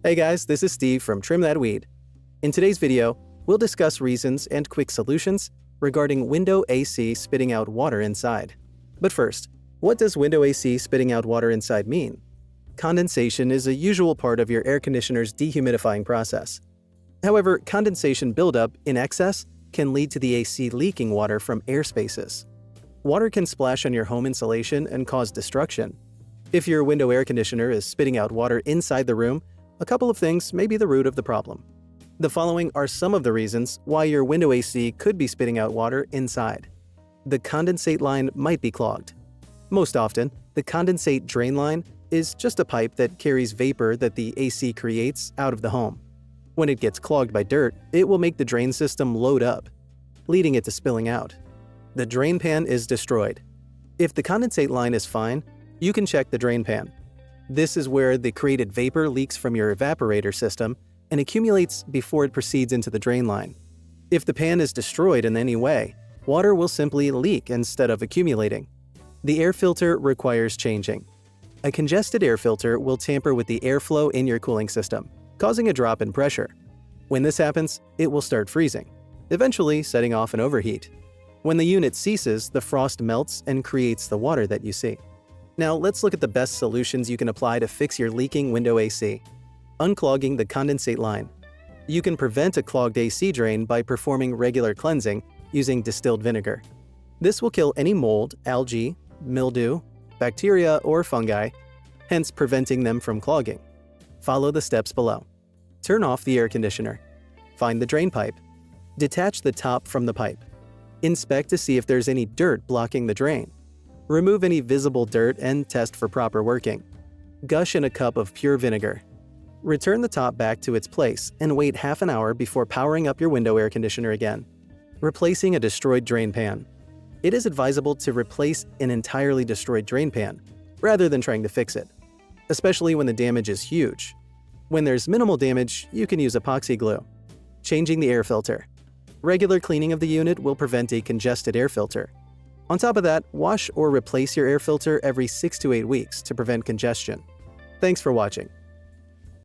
Hey guys, this is Steve from Trim That Weed. In today's video, we'll discuss reasons and quick solutions regarding window AC spitting out water inside. But first, what does window AC spitting out water inside mean? Condensation is a usual part of your air conditioner's dehumidifying process. However, condensation buildup in excess can lead to the AC leaking water from air spaces. Water can splash on your home insulation and cause destruction. If your window air conditioner is spitting out water inside the room, a couple of things may be the root of the problem. The following are some of the reasons why your window AC could be spitting out water inside. The condensate line might be clogged. Most often, the condensate drain line is just a pipe that carries vapor that the AC creates out of the home. When it gets clogged by dirt, it will make the drain system load up, leading it to spilling out. The drain pan is destroyed. If the condensate line is fine, you can check the drain pan. This is where the created vapor leaks from your evaporator system and accumulates before it proceeds into the drain line. If the pan is destroyed in any way, water will simply leak instead of accumulating. The air filter requires changing. A congested air filter will tamper with the airflow in your cooling system, causing a drop in pressure. When this happens, it will start freezing, eventually setting off an overheat. When the unit ceases, the frost melts and creates the water that you see. Now let's look at the best solutions you can apply to fix your leaking window AC. Unclogging the condensate line. You can prevent a clogged AC drain by performing regular cleansing using distilled vinegar. This will kill any mold, algae, mildew, bacteria, or fungi, hence preventing them from clogging. Follow the steps below. Turn off the air conditioner. Find the drain pipe. Detach the top from the pipe. Inspect to see if there's any dirt blocking the drain. Remove any visible dirt and test for proper working. Gush in a cup of pure vinegar. Return the top back to its place and wait half an hour before powering up your window air conditioner again. Replacing a destroyed drain pan. It is advisable to replace an entirely destroyed drain pan, rather than trying to fix it, especially when the damage is huge. When there's minimal damage, you can use epoxy glue. Changing the air filter. Regular cleaning of the unit will prevent a congested air filter. On top of that, wash or replace your air filter every 6 to 8 weeks to prevent congestion. Thanks for watching.